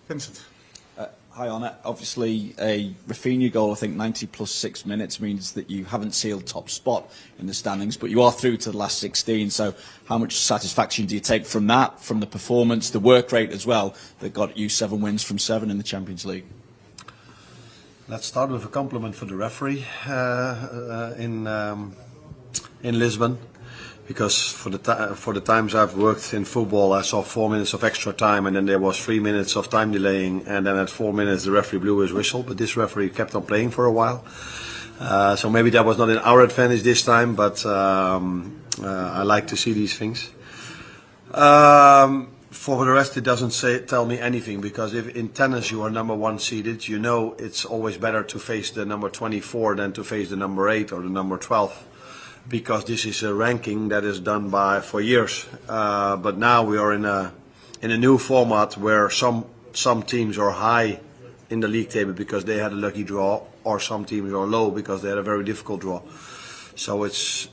Vincent. Hi Arne, obviously a Rafinha goal, I think 90 plus 6 minutes means that you haven't sealed top spot in the standings, but you are through to the last 16, so how much satisfaction do you take from that, from the performance, the work rate as well, that got you 7 wins from 7 in the Champions League? Let's start with a compliment for the referee in Lisbon. Because for the times I've worked in football, I saw 4 minutes of extra time, and then there was 3 minutes of time delaying, and then at 4 minutes the referee blew his whistle. But this referee kept on playing for a while, so maybe that was not in our advantage this time. But I like to see these things. For the rest, it doesn't tell me anything, because if in tennis you are number 1 seeded, you know it's always better to face the number 24 than to face the number 8 or the number 12. Because this is a ranking that is done for years, but now we are in a new format where some teams are high in the league table because they had a lucky draw, or some teams are low because they had a very difficult draw. So it's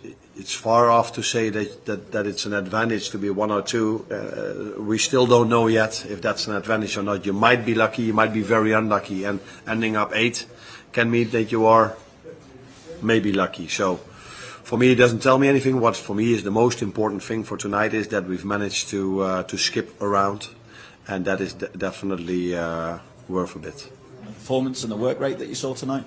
far off to say that it's an advantage to be 1 or 2. We still don't know yet if that's an advantage or not. You might be lucky, you might be very unlucky, and ending up 8 can mean that you are maybe lucky. So. For me, it doesn't tell me anything. What for me is the most important thing for tonight is that we've managed to skip around, and that is definitely worth a bit. The performance and the work rate that you saw tonight?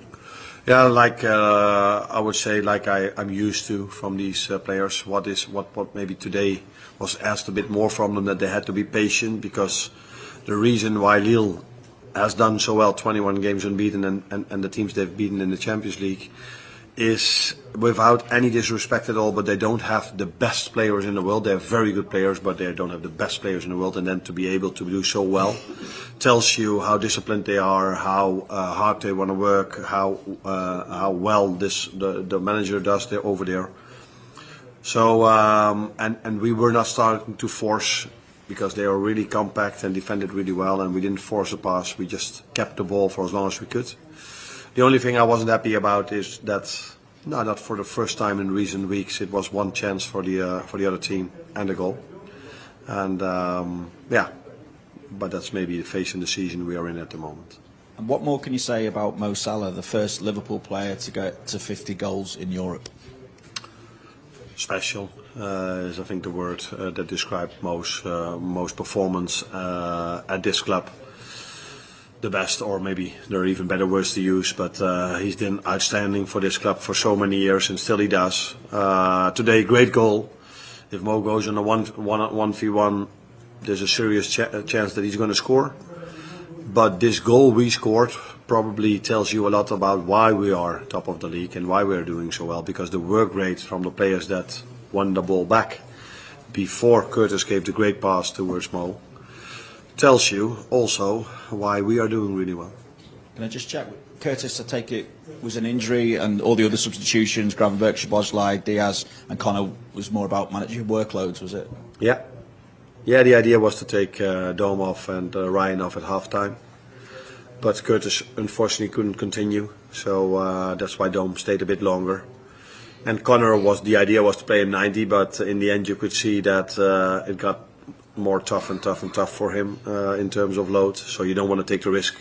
Yeah, like I would say, like I'm used to from these players. What maybe today was asked a bit more from them, that they had to be patient, because the reason why Lille has done so well, 21 games unbeaten, and the teams they've beaten in the Champions League, is, without any disrespect at all, but they don't have the best players in the world. They're very good players, but they don't have the best players in the world. And then to be able to do so well tells you how disciplined they are, how hard they want to work, how well the manager does over there. So and we were not starting to force, because they are really compact and defended really well, and we didn't force a pass. We just kept the ball for as long as we could. The only thing I wasn't happy about is that, no, not for the first time in recent weeks, it was 1 chance for the other team and a goal. And yeah, but that's maybe the phase in the season we are in at the moment. And what more can you say about Mo Salah, the first Liverpool player to get to 50 goals in Europe? Special is, I think, the word that describes most performance at this club. The best, or maybe there are even better words to use, but he's been outstanding for this club for so many years, and still he does. Today, great goal. If Mo goes on a 1v1, there's a serious chance that he's going to score. But this goal we scored probably tells you a lot about why we are top of the league and why we are doing so well, because the work rate from the players that won the ball back before Curtis gave the great pass towards Mo tells you also why we are doing really well. Can I just check? Curtis, I take it, was an injury, and all the other substitutions, Gravenberch, Szoboszlai, Diaz and Connor, was more about managing workloads, was it? Yeah. Yeah, the idea was to take Dome off and Ryan off at half-time. But Curtis unfortunately couldn't continue, so that's why Dome stayed a bit longer. And Connor, the idea was to play him 90, but in the end you could see that it got more tough and tough for him in terms of load. So you don't want to take the risk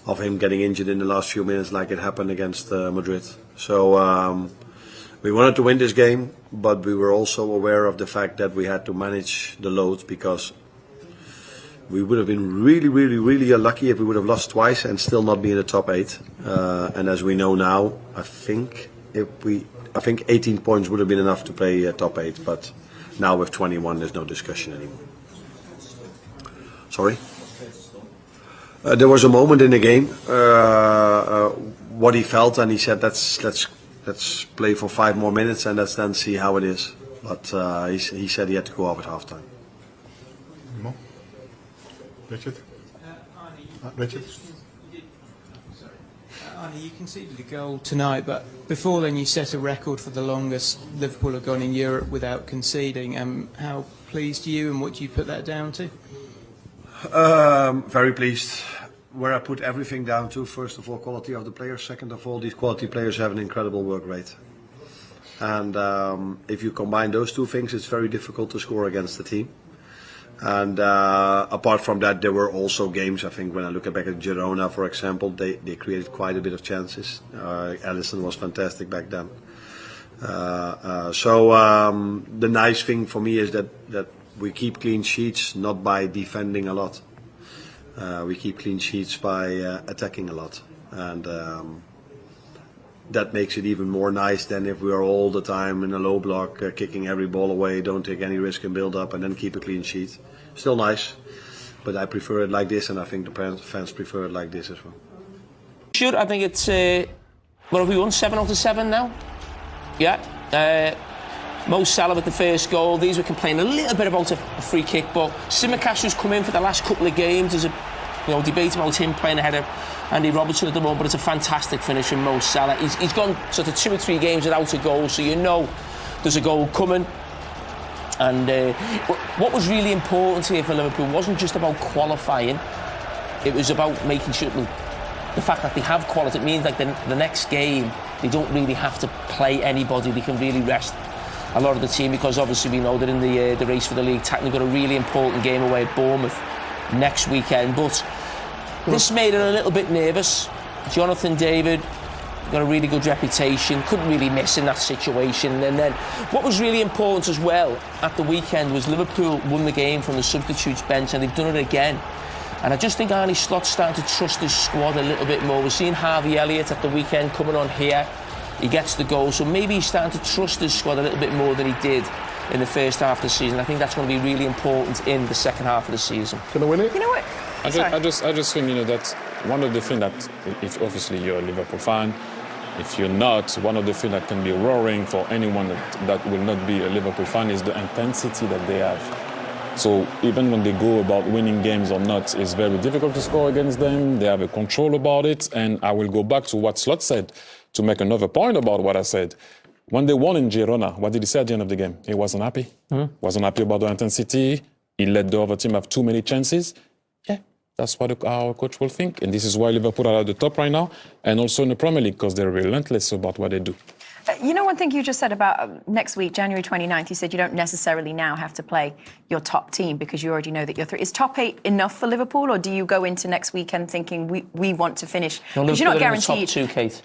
of him getting injured in the last few minutes like it happened against Madrid. So we wanted to win this game, but we were also aware of the fact that we had to manage the load, because we would have been really unlucky if we would have lost twice and still not be in the top 8. And as we know now, I think 18 points would have been enough to play top 8, but now with 21 there's no discussion anymore. Sorry? There was a moment in the game what he felt, and he said let's play for 5 more minutes and let's then see how it is. But he said he had to go off at half-time. Richard? Richard? Arne, you conceded a goal tonight, but before then you set a record for the longest Liverpool have gone in Europe without conceding. How pleased are you, and what do you put that down to? Very pleased. Where I put everything down to, first of all, quality of the players. Second of all, these quality players have an incredible work rate. And if you combine those two things, it's very difficult to score against the team. And apart from that, there were also games. I think when I look back at Girona, for example, they created quite a bit of chances. Alisson was fantastic back then. So the nice thing for me is that we keep clean sheets not by defending a lot. We keep clean sheets by attacking a lot, and that makes it even more nice than if we are all the time in a low block, kicking every ball away, don't take any risk in build up, and then keep a clean sheet. Still nice, but I prefer it like this, and I think the fans prefer it like this as well. Sure, I think it's what have we won? 7 out of 7 now. Yeah. Mo Salah with the first goal. These were complaining a little bit about a free kick, but Tsimikas has come in for the last couple of games. There's a debate about him playing ahead of Andy Robertson at the moment, but it's a fantastic finish from Mo Salah. He's gone sort of 2 or 3 games without a goal, so you know there's a goal coming. And what was really important here for Liverpool wasn't just about qualifying. It was about making sure the fact that they have quality. It means like the next game they don't really have to play anybody. They can really rest a lot of the team, because obviously we know that in the race for the league they've got a really important game away at Bournemouth next weekend. But this made it a little bit nervous. Jonathan David got a really good reputation, couldn't really miss in that situation. And then what was really important as well at the weekend was Liverpool won the game from the substitutes bench, and they've done it again. And I just think Arne Slot's starting to trust his squad a little bit more. We're seeing Harvey Elliott at the weekend coming on here. He gets the goal, so maybe he's starting to trust his squad a little bit more than he did in the first half of the season. I think that's going to be really important in the second half of the season. Can I win it? You know what? I just think, that's one of the things that, if obviously you're a Liverpool fan, if you're not, one of the things that can be worrying for anyone that will not be a Liverpool fan is the intensity that they have. So even when they go about winning games or not, it's very difficult to score against them. They have a control about it. And I will go back to what Slot said to make another point about what I said. When they won in Girona, what did he say at the end of the game? He wasn't happy. Wasn't happy about the intensity. He let the other team have too many chances. Yeah, that's what our coach will think. And this is why Liverpool are at the top right now, and also in the Premier League, because they're relentless about what they do. You know, one thing you just said about next week, January 29th, you said you don't necessarily now have to play your top team because you already know that you're through. Is top 8 enough for Liverpool, or do you go into next weekend thinking we want to finish? Because you're not guaranteed. Top 2, Kate.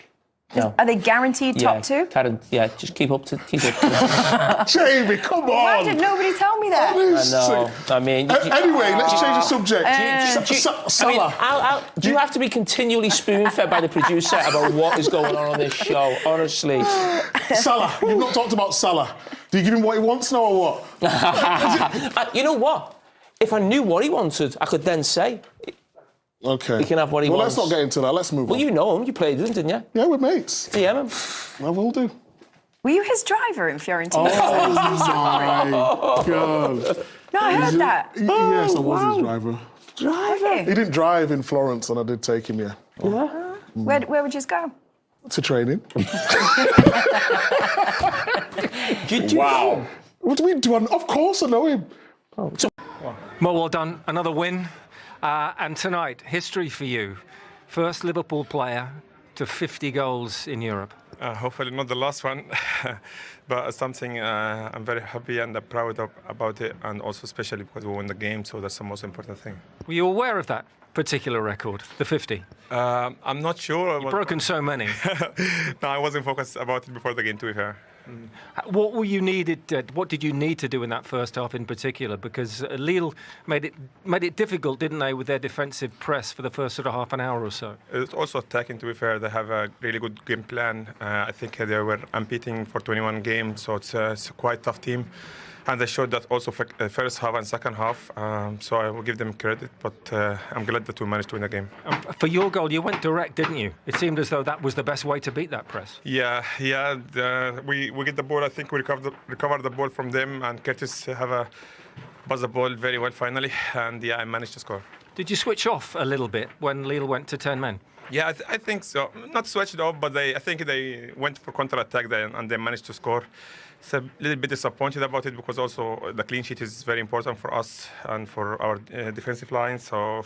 No. Are they guaranteed top 2? Karen, just keep up. Jamie, come on. Why did nobody tell me that? I know. I mean, anyway, let's change the subject. Salah. Do you have to be continually spoon-fed by the producer about what is going on this show? Honestly, Salah. You've not talked about Salah. Do you give him what he wants now, or what? You know what? If I knew what he wanted, I could then say. Okay. He can have what he wants. Well, let's not get into that. Let's move on. Well, you know him. You played with him, didn't you? Yeah, we're mates. DM him. I will do. Were you his driver in Fiorentina? Oh, my God. No, I heard that. Yes, I was his driver. Driver? He didn't drive in Florence, and I did take him, yeah. Where would you go? To training. Wow. What do we do? Of course I know him. Well done. Another win. And tonight, history for you. First Liverpool player to 50 goals in Europe. Hopefully not the last one, but something I'm very happy and proud about it, and also especially because we won the game, so that's the most important thing. Were you aware of that particular record, the 50? I'm not sure. You've broken so many. No, I wasn't focused about it before the game, to be fair. What were you needed? What did you need to do in that first half in particular? Because Lille made it difficult, didn't they, with their defensive press for the first sort of half an hour or so? It's also attacking, to be fair. They have a really good game plan. I think they were unbeaten for 21 games, so it's a quite tough team. And they showed that also first half and second half. So I will give them credit, but I'm glad that we managed to win the game. For your goal, you went direct, didn't you? It seemed as though that was the best way to beat that press. Yeah. We get the ball. I think we recovered the ball from them, and Curtis have buzzed the ball very well finally. And I managed to score. Did you switch off a little bit when Lille went to 10 men? Yeah, I think so. Not switched off, but I think they went for counter-attack there, and they managed to score. It's a little bit disappointed about it because also the clean sheet is very important for us and for our defensive line. So,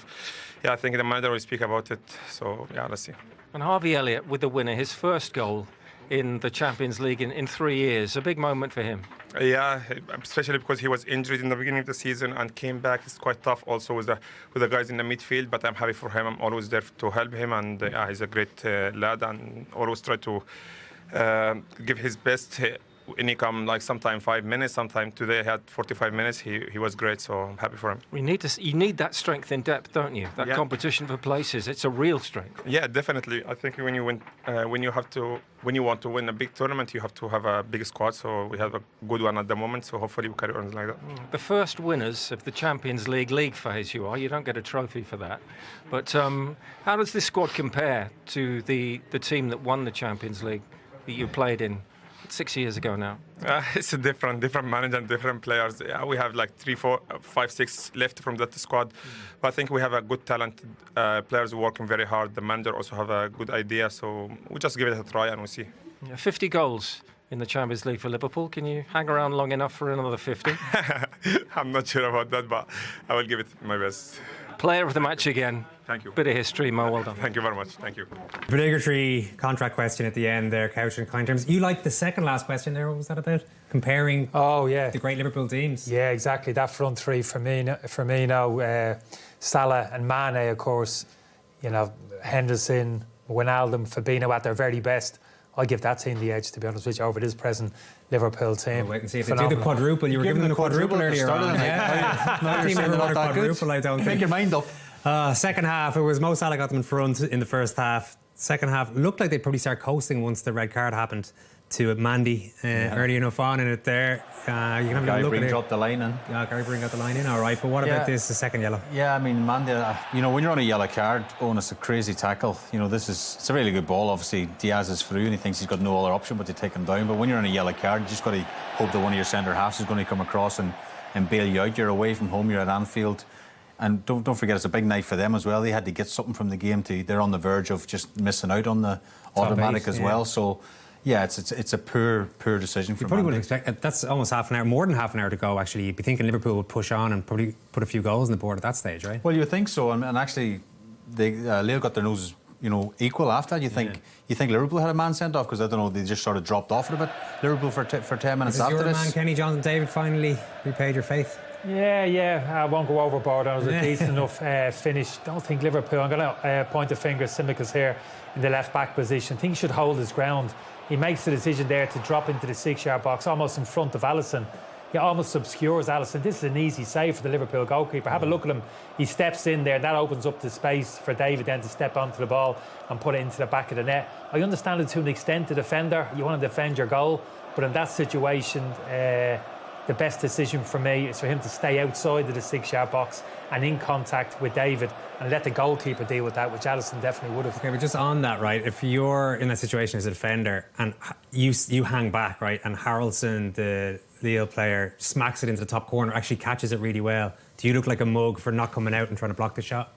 I think the manager will speak about it. So, let's see. And Harvey Elliott with the winner, his first goal in the Champions League in 3 years. A big moment for him. Yeah, especially because he was injured in the beginning of the season and came back. It's quite tough also with the guys in the midfield, but I'm happy for him. I'm always there to help him, and he's a great lad and always try to give his best. When he come like sometime 5 minutes, sometime today he had 45 minutes. He was great, so I'm happy for him. You need that strength in depth, don't you? That competition for places. It's a real strength. Yeah, definitely. I think when you win, when you want to win a big tournament, you have to have a big squad. So we have a good one at the moment. So hopefully we carry on like that. The first winners of the Champions League phase, you are. You don't get a trophy for that. But how does this squad compare to the team that won the Champions League that you played in 6 years ago now? It's a different manager and different players. Yeah, we have like 3, 4, 5, 6 left from that squad. But I think we have a good talented players working very hard. The manager also have a good idea. So we just give it a try and we'll see. 50 goals in the Champions League for Liverpool. Can you hang around long enough for another 50? I'm not sure about that, but I will give it my best. Player of the match again. Thank you. Bit of history, Mo. Well done. Thank you very much. Thank you. Obligatory contract question at the end there, Couch in kind terms. You liked the second last question there. What was that about? Comparing the great Liverpool teams. Yeah, exactly. That front three for me now, Salah and Mane, of course, you know, Henderson, Wijnaldum, Fabinho at their very best. I give that team the edge, to be honest with you, over this present Liverpool team. Wait and see if they do the quadruple. You were giving them the quadruple earlier on. No team ever won a quadruple, I don't think. Make your mind up. Second half, it was Mo Salah got them in front in the first half. Second half, looked like they'd probably start coasting once the red card happened to Mandy early enough on in it there. You can have a look at it. Dropped the line in. Yeah, Carragher got the line in, all right. But what about this, the second yellow? Yeah, I mean, Mandy, you know, when you're on a yellow card, it's a crazy tackle. You know, it's a really good ball. Obviously, Diaz is through and he thinks he's got no other option but to take him down. But when you're on a yellow card, you just got to hope that one of your centre halves is going to come across and bail you out. You're away from home, you're at Anfield. And don't forget, it's a big night for them as well. They had to get something from the game. They're on the verge of just missing out on the automatic as well. So, yeah, it's a poor decision for them. You probably wouldn't expect that's almost half an hour, more than half an hour to go. Actually, you'd be thinking Liverpool would push on and probably put a few goals on the board at that stage, right? Well, you would think so, and actually, Leo got their noses, equal after that. You think Liverpool had a man sent off because I don't know, they just sort of dropped off it a bit. Liverpool for 10 minutes after this. Your man Kenny, Jonathan David finally repaid your faith. Yeah, I won't go overboard. It was a decent enough finish. Don't think Liverpool, I'm going to point the finger at Tsimikas here in the left-back position. I think he should hold his ground. He makes the decision there to drop into the 6-yard box, almost in front of Alisson. He almost obscures Alisson. This is an easy save for the Liverpool goalkeeper. Have a look at him. He steps in there. That opens up the space for David then to step onto the ball and put it into the back of the net. I understand it to an extent, the defender. You want to defend your goal. But in that situation, the best decision for me is for him to stay outside of the 6-yard box and in contact with David and let the goalkeeper deal with that, which Alisson definitely would have. Okay, but just on that, right, if you're in that situation as a defender and you hang back, right, and Harrelson, the Lille player, smacks it into the top corner, actually catches it really well, do you look like a mug for not coming out and trying to block the shot?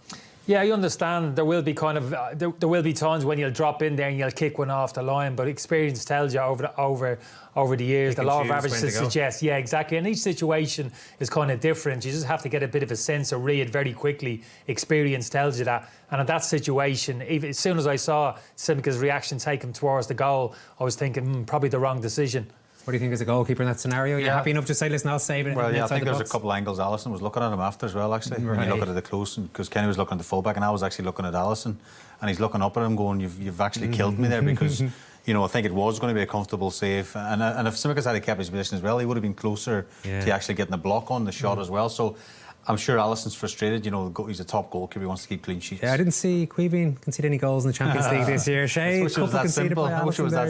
Yeah, I understand there will be there will be times when you'll drop in there and you'll kick one off the line, but experience tells you over the years, the law of averages suggests, yeah, exactly. And each situation is kind of different. You just have to get a bit of a sense or read very quickly. Experience tells you that. And in that situation, even as soon as I saw Tsimikas' reaction take him towards the goal, I was thinking, probably the wrong decision. What do you think as a goalkeeper in that scenario? You're happy enough to say, listen, I'll save it? Well, yeah, I think there's a couple angles. Alisson was looking at him after as well, actually. Right. He looked at it close, because Kenny was looking at the fullback and I was actually looking at Alisson, and he's looking up at him going, you've actually killed me there, because I think it was going to be a comfortable save, and if Tsimikas had kept his position as well, he would have been closer to actually getting the block on the shot as well. So I'm sure Alisson's frustrated. He's a top goalkeeper. He wants to keep clean sheets. Yeah, I didn't see Queeveen concede any goals in the Champions League this year. Shay, I wish it was that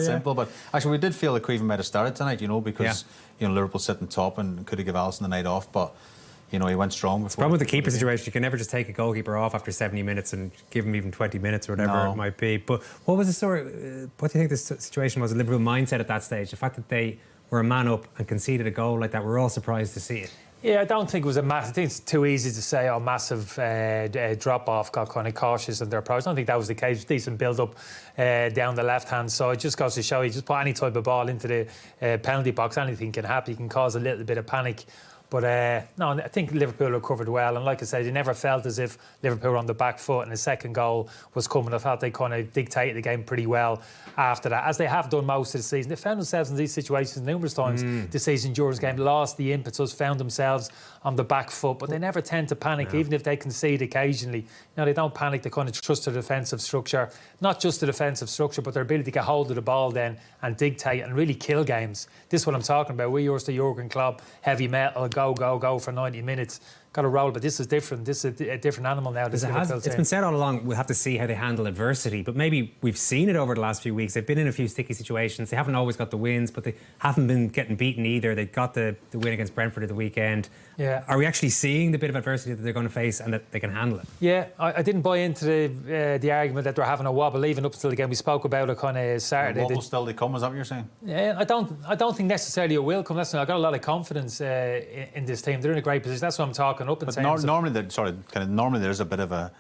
simple. But actually, we did feel that Queeveen might have started tonight, because Liverpool sitting top and could have given Alisson the night off. But he went strong before. The problem with the keeper situation, you can never just take a goalkeeper off after 70 minutes and give him even 20 minutes or whatever it might be. But what was the story? What do you think the situation was? The Liverpool mindset at that stage, the fact that they were a man up and conceded a goal like that, we're all surprised to see it. Yeah, I don't think it was a massive. I think it's too easy to say, massive drop-off, got kind of cautious in their approach. I don't think that was the case. Decent build-up down the left-hand side. Just goes to show you, just put any type of ball into the penalty box, anything can happen. You can cause a little bit of panic. But no, I think Liverpool recovered well, and like I said, you never felt as if Liverpool were on the back foot and the second goal was coming. I thought they kind of dictated the game pretty well after that, as they have done most of the season. They found themselves in these situations numerous times this season during the game, lost the impetus, found themselves on the back foot, but they never tend to panic, even if they concede occasionally. You know, they don't panic, they kind of trust their defensive structure, not just the defensive structure, but their ability to get hold of the ball then and dictate and really kill games. This is what I'm talking about. We're used to Jurgen Klopp, heavy metal, go for 90 minutes. Got to roll, but this is different. This is a different animal now. This it's been said all along, we'll have to see how they handle adversity, but maybe we've seen it over the last few weeks. They've been in a few sticky situations. They haven't always got the wins, but they haven't been getting beaten either. They got the win against Brentford at the weekend. Yeah. Are we actually seeing the bit of adversity that they're going to face and that they can handle it? Yeah, I didn't buy into the argument that they're having a wobble even up until the game. We spoke about it kind of Saturday. The wobble still to come, is that what you're saying? Yeah, I don't think necessarily it will come. I've got a lot of confidence in this team. They're in a great position. That's what I'm talking up in terms of. Normally there's a bit of a,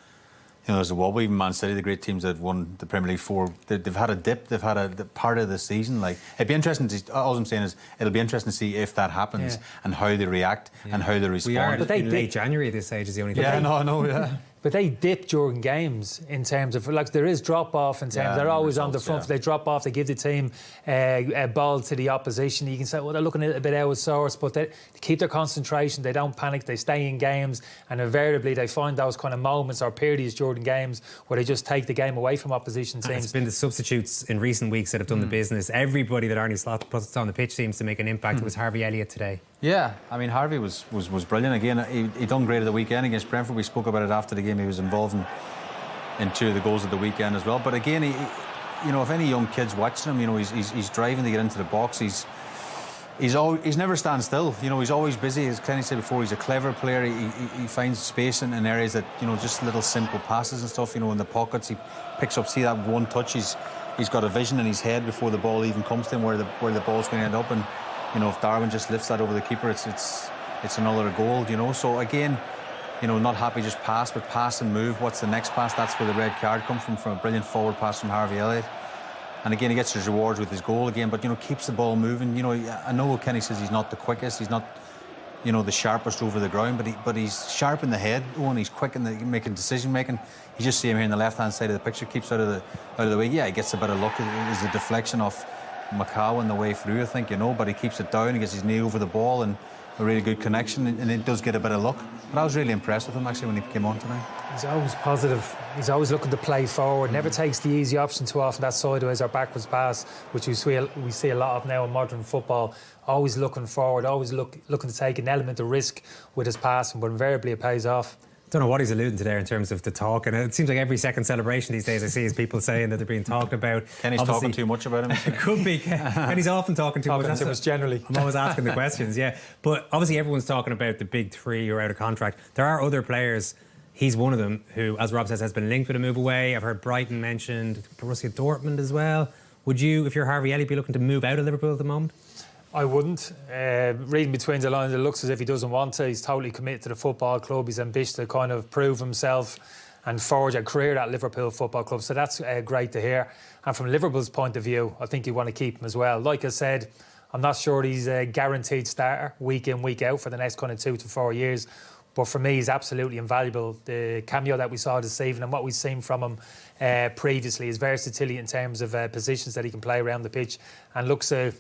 there's a wobble. Even Man City, the great teams that won the Premier League 4, they've had a dip. They've had a part of the season. Like, it'd be interesting to see, all I'm saying is it'll be interesting to see if that happens and how they react and how they respond. We are but they late January at this stage is the only thing. Yeah, I know. But they dip during games in terms of, like, there is drop off in terms. They're always on the front. They drop off. They give the team a ball to the opposition. You can say, well, they're looking a bit out of sorts, but they keep their concentration. They don't panic. They stay in games, and invariably they find those kind of moments or periods during games where they just take the game away from opposition teams. And it's been the substitutes in recent weeks that have done the business. Everybody that Arne Slot puts on the pitch seems to make an impact. It was Harvey Elliott today. Yeah, I mean, Harvey was brilliant. Again, he done great at the weekend against Brentford. We spoke about it after the game. He was involved in 2 of the goals of the weekend as well. But again, if any young kid's watching him, he's driving to get into the box. He's never stand still. He's always busy. As Kenny said before, he's a clever player. He finds space in areas that, just little simple passes and stuff. In the pockets, he picks up. See that one touch? He's got a vision in his head before the ball even comes to him where the ball's going to end up. And if Darwin just lifts that over the keeper, it's another goal. So again, not happy just pass, but pass and move. What's the next pass? That's where the red card comes from a brilliant forward pass from Harvey Elliott. And again, he gets his rewards with his goal again, but keeps the ball moving. I know Kenny says he's not the quickest, he's not the sharpest over the ground, but he's sharp in the head, and he's quick in making decision making. You just see him here on the left hand side of the picture, keeps out of the way. Yeah, he gets a bit of luck. There's a deflection off Macau on the way through, I think, but he keeps it down. He gets his knee over the ball and a really good connection, and it does get a bit of luck. But I was really impressed with him actually when he came on tonight. He's always positive. He's always looking to play forward. Never takes the easy option too often, that sideways or backwards pass, which we see a lot of now in modern football. Always looking forward, always looking to take an element of risk with his passing, but invariably it pays off. Don't know what he's alluding to there in terms of the talk, and it seems like every second celebration these days I see is people saying that they're being talked about. Kenny's talking too much about him. It could be. Kenny's often talking too much. Generally. I'm always asking the questions, yeah. But obviously everyone's talking about the big 3 who are out of contract. There are other players. He's one of them who, as Rob says, has been linked with a move away. I've heard Brighton mentioned, Borussia Dortmund as well. Would you, if you're Harvey Elliott, be looking to move out of Liverpool at the moment? I wouldn't. Reading between the lines, it looks as if he doesn't want to. He's totally committed to the football club. He's ambitious to kind of prove himself and forge a career at Liverpool Football Club. So that's great to hear. And from Liverpool's point of view, I think you want to keep him as well. Like I said, I'm not sure he's a guaranteed starter week in, week out for the next kind of 2 to 4 years. But for me, he's absolutely invaluable. The cameo that we saw this evening and what we've seen from him previously, his versatility in terms of positions that he can play around the pitch, and looks a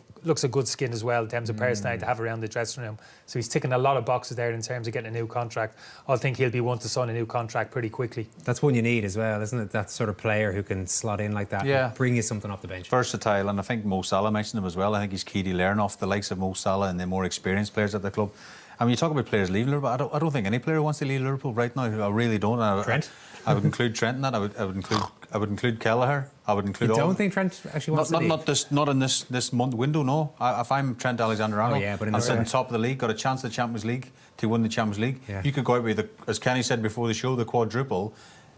good skin as well in terms of personality to have around the dressing room. So he's ticking a lot of boxes there in terms of getting a new contract. I think he'll be one to sign a new contract pretty quickly. That's one you need as well, isn't it? That sort of player who can slot in like that and bring you something off the bench. Versatile, and I think Mo Salah mentioned him as well. I think he's key to learn off the likes of Mo Salah and the more experienced players at the club. I mean, you talk about players leaving Liverpool. I don't think any player wants to leave Liverpool right now. I really don't. Trent? I would include Trent in that. I would include Carragher. I would include. You don't think Trent actually wants to leave? Not in this month window. No. If I'm Trent Alexander-Arnold, but I'm sitting top of the league, got a chance at the Champions League to win the Champions League. Yeah. You could go out with as Kenny said before the show, the quadruple,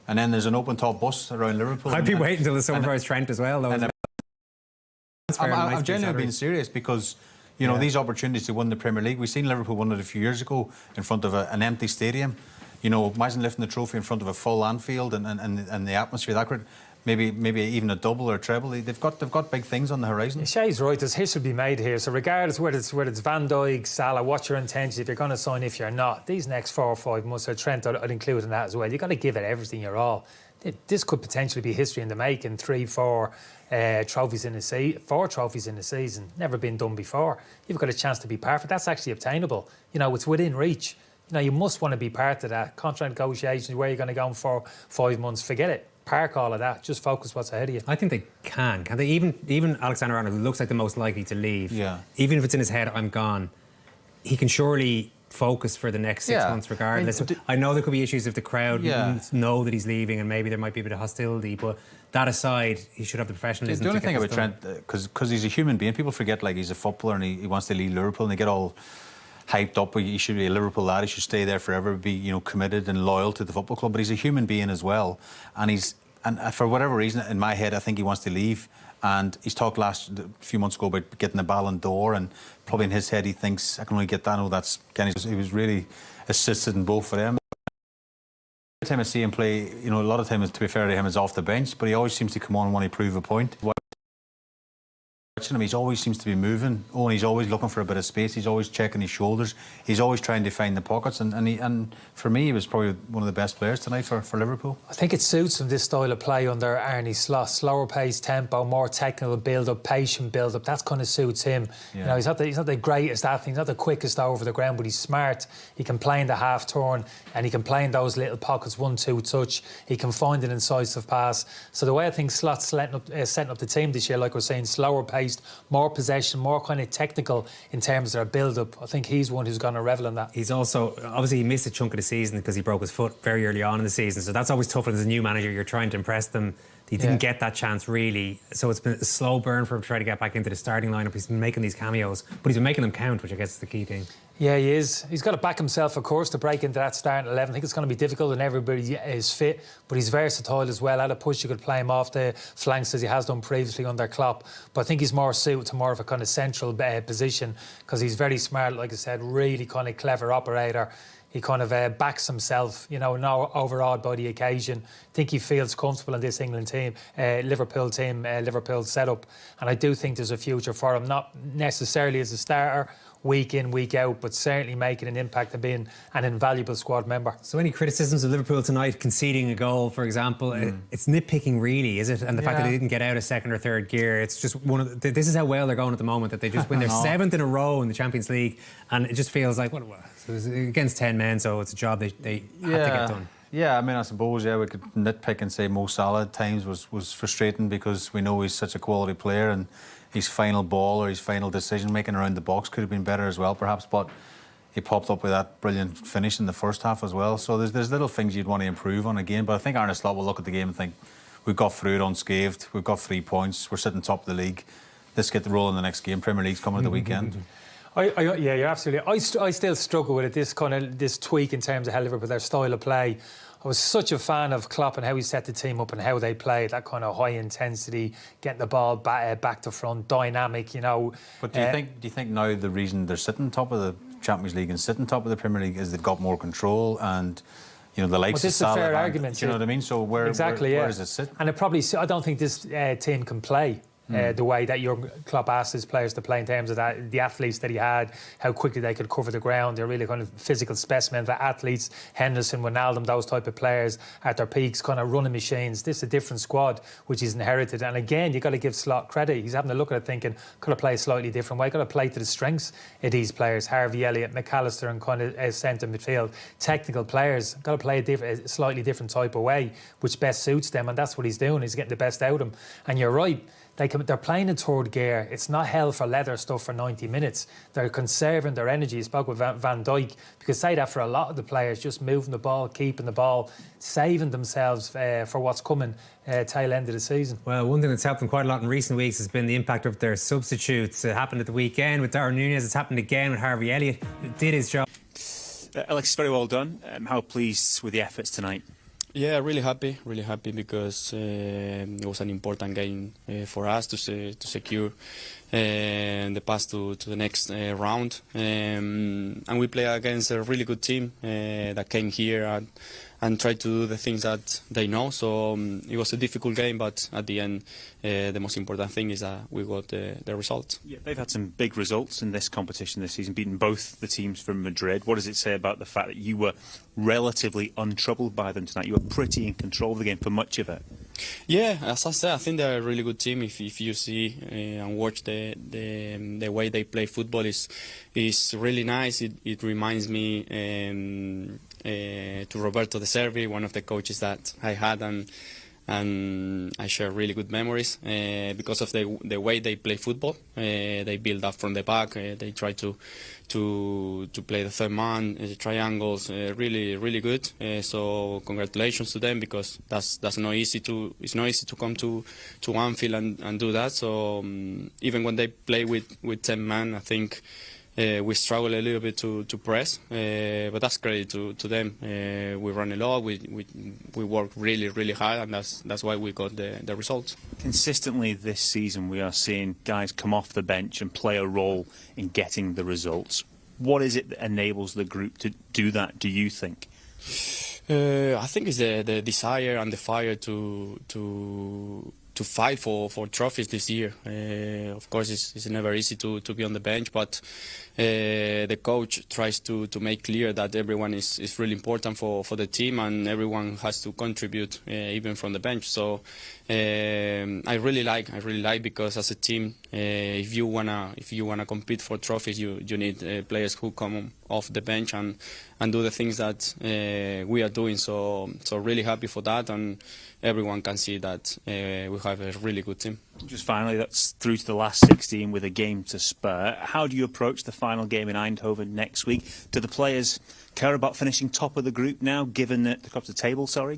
and then there's an open top bus around Liverpool. I'd be waiting until the summer for Trent as well, though. I've genuinely been serious because. These opportunities to win the Premier League. We've seen Liverpool win it a few years ago in front of an empty stadium. Imagine lifting the trophy in front of a full Anfield and the atmosphere that great. maybe even a double or a treble. They've got big things on the horizon. Shay's right. There's history to be made here. So regardless whether it's Van Dijk, Salah, what's your intention? If you're going to sign, if you're not, these next 4 or 5 months, or Trent, I'd include in that as well. You've got to give it everything you're all. This could potentially be history in the making. 3-4 trophies in the season, 4 trophies in the season. Never been done before. You've got a chance to be perfect. That's actually obtainable. You know, it's within reach. You know, you must want to be part of that. Contract negotiations, where you're going to go in for 5 months, forget it. Park all of that. Just focus what's ahead of you. I think they can. Can they? Even Alexander Arnold, who looks like the most likely to leave. Yeah. Even if it's in his head, I'm gone. He can surely focus for the next 6 months regardless. I know there could be issues if the crowd know that he's leaving, and maybe there might be a bit of hostility, but that aside, he should have the professionalism. The only to thing get about this done. Trent, because he's a human being, people forget like he's a footballer and he wants to leave Liverpool, and they get all hyped up. He should be a Liverpool lad. He should stay there forever, be committed and loyal to the football club. But he's a human being as well, and for whatever reason, in my head, I think he wants to leave. And he's talked a few months ago about getting the Ballon d'Or, and probably in his head he thinks, I can only get that. No, that's Kenny. He was really assisted in both for them. Every time I see him play, a lot of times, to be fair to him, is off the bench, but he always seems to come on when he prove a point. Watching him, he always seems to be moving. And he's always looking for a bit of space. He's always checking his shoulders. He's always trying to find the pockets. And for me, he was probably one of the best players tonight for Liverpool. I think it suits him, this style of play under Arne Slot. Slower pace, tempo, more technical build-up, patient build-up. That kind of suits him. Yeah. He's not the greatest athlete, he's not the quickest over the ground, but he's smart. He can play in the half-turn, and he can play in those little pockets, 1-2 touch. He can find an incisive pass. So the way I think Slot's setting up the team this year, like we're saying, slower pace, more possession, more kind of technical in terms of their build-up. I think he's one who's going to revel in that. He's also, obviously, he missed a chunk of the season because he broke his foot very early on in the season. So that's always tough as a new manager. You're trying to impress them. He didn't get that chance, really. So it's been a slow burn for him to try to get back into the starting lineup. He's been making these cameos, but he's been making them count, which I guess is the key thing. Yeah, he is. He's got to back himself, of course, to break into that starting 11. I think it's going to be difficult and everybody is fit, but he's versatile as well. At a push, you could play him off the flanks as he has done previously under Klopp. But I think he's more suited to more of a kind of central position because he's very smart, like I said, really kind of clever operator. He kind of backs himself, not overawed by the occasion. I think he feels comfortable in this England team, Liverpool setup. And I do think there's a future for him, not necessarily as a starter, week in, week out, but certainly making an impact and being an invaluable squad member. So any criticisms of Liverpool tonight, conceding a goal, for example, it's nitpicking really, is it? And the fact that they didn't get out of second or third gear, it's just this is how well they're going at the moment, that they just win their 7th in a row in the Champions League, and it just feels like, it was against 10 men, so it's a job they had to get done. Yeah, I mean, I suppose, we could nitpick and say Mo Salah at times was frustrating because we know he's such a quality player, and his final ball or his final decision making around the box could have been better as well, perhaps. But he popped up with that brilliant finish in the first half as well. So there's little things you'd want to improve on again. But I think Arne Slot will look at the game and think, we've got through it unscathed. We've got 3 points. We're sitting top of the league. Let's get the roll in the next game. Premier League's coming at the weekend. Yeah, you're absolutely. I still struggle with it. This tweak in terms of how Liverpool, their style of play. I was such a fan of Klopp and how he set the team up and how they played, that kind of high intensity, getting the ball back to front, dynamic, But do you think now the reason they're sitting top of the Champions League and sitting top of the Premier League is they've got more control and the likes of Salah? Fair argument. Do you know what I mean? So where does it sit? And I don't think this team can play the way that your Klopp asked his players to play in terms of that, the athletes that he had, how quickly they could cover the ground. They're really kind of physical specimen for athletes. Henderson, Wijnaldum, those type of players at their peaks, kind of running machines. This is a different squad which he's inherited. And again, you've got to give Slot credit. He's having a look at it thinking, could have played a slightly different way, could have played to the strengths of these players. Harvey Elliott, McAllister and kind of centre midfield. Technical players, got to play a slightly different type of way, which best suits them. And that's what he's doing. He's getting the best out of them. And you're right. They're playing in third gear. It's not hell for leather stuff for 90 minutes. They're conserving their energy. You spoke with Van Dijk. You could say that for a lot of the players, just moving the ball, keeping the ball, saving themselves for what's coming tail end of the season. Well, one thing that's helped them quite a lot in recent weeks has been the impact of their substitutes. It happened at the weekend with Darwin Núñez. It's happened again with Harvey Elliott. It did his job. Alex, very well done. How pleased with the efforts tonight? Yeah, really happy because it was an important game for us to secure the pass to the next round. And we play against a really good team that came here try to do the things that they know. So it was a difficult game, but at the end, the most important thing is that we got the result. Yeah, they've had some big results in this competition this season, beating both the teams from Madrid. What does it say about the fact that you were relatively untroubled by them tonight? You were pretty in control of the game for much of it. Yeah, as I said, I think they're a really good team. If you see and watch the way they play football, is really nice. It reminds me to Roberto De Servi, one of the coaches that I had, and I share really good memories because of the way they play football. They build up from the back. They try to play the third man, the triangles. Really good. So congratulations to them, because that's not easy to. It's not easy to come to Anfield and do that. So even when they play with 10 men, I think. We struggle a little bit to press, but that's credit to them. We run a lot, we work really hard, and that's why we got the results. Consistently this season we are seeing guys come off the bench and play a role in getting the results. What is it that enables the group to do that, do you think? I think it's the desire and the fire to fight for trophies this year. Of course, it's never easy to be on the bench, but the coach tries to make clear that everyone is really important for the team, and everyone has to contribute, even from the bench. So I really like because as a team, if you wanna compete for trophies, you need players who come off the bench and do the things that we are doing. So really happy for that, and everyone can see that we have a really good team. Just finally, that's through to the last 16 with a game to spare. How do you approach the final game in Eindhoven next week? Do the players care about finishing top of the group now, given that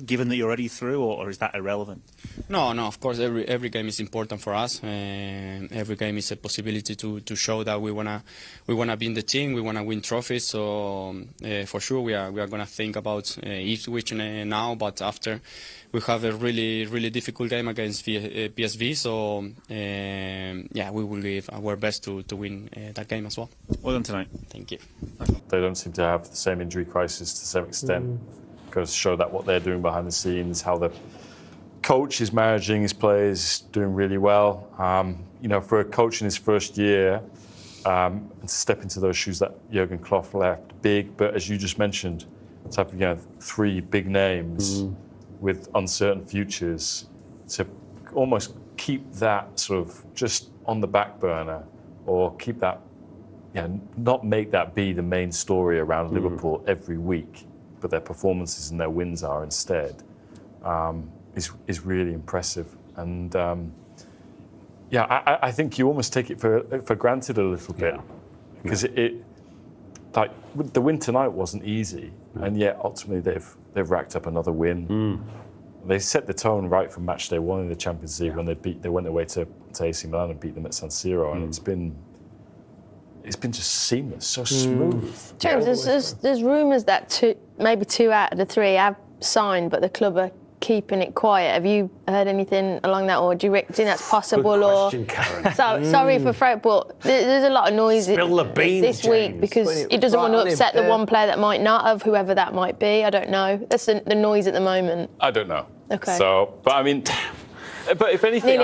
given that you're already through, or is that irrelevant? No, of course, every game is important for us. Every game is a possibility to show that we wanna be in the team, we wanna win trophies. So for sure we are gonna think about Ipswich now, but after we have a really difficult game against PSV. So we will give our best to win that game as well. Well done tonight. Thank you. They don't seem to have the same injury crisis to some extent. Goes to show that what they're doing behind the scenes, how the coach is managing his players, doing really well. For a coach in his first year, and to step into those shoes that Jurgen Klopp left, big. But as you just mentioned, to have 3 big names with uncertain futures, to almost keep that sort of just on the back burner, or keep that, not make that be the main story around Liverpool every week, but their performances and their wins are instead, is really impressive. And I think you almost take it for granted a little bit, because the win tonight wasn't easy, and yet ultimately they've racked up another win. They set the tone right from match day 1 in the Champions League when they went away to AC Milan and beat them at San Siro, and it's been just seamless, so smooth. James, there's rumours that maybe 2 out of the 3 have signed, but the club are keeping it quiet. Have you heard anything along that, or do you think that's possible? Good question, Karen. Sorry for Fred, but there's a lot of noise Spill the beans, this week, James. because he doesn't want to upset the one player that might not have, whoever that might be. I don't know. That's the noise at the moment. I don't know. Okay. So, but I mean, if anything,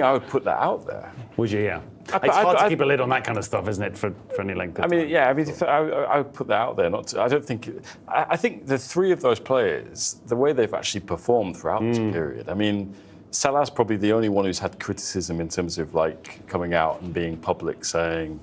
I would put that out there. Would you? Yeah. It's hard to keep a lid on that kind of stuff, isn't it, for any length of time? I would put that out there. I think the 3 of those players, the way they've actually performed throughout this period. I mean, Salah's probably the only one who's had criticism in terms of coming out and being public, saying,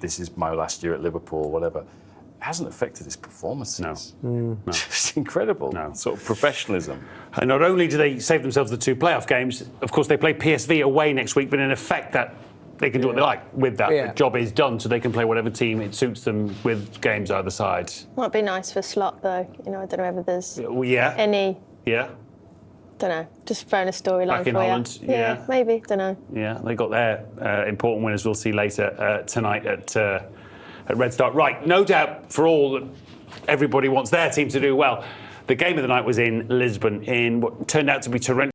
this is my last year at Liverpool, whatever. It hasn't affected his performances. No. Just incredible. Sort of professionalism. And not only do they save themselves the 2 playoff games, of course they play PSV away next week, but in effect that they can do what they like with that. The job is done, so they can play whatever team it suits them with games either side. Might be nice for Slot, though. I don't know whether there's any... Yeah. Don't know. Just throwing a storyline Back in for Holland, you. Yeah, maybe. Don't know. Yeah, they got their important winners. We'll see later tonight at Red Star. Right, no doubt for all that everybody wants their team to do well. The game of the night was in Lisbon in what turned out to be torrential.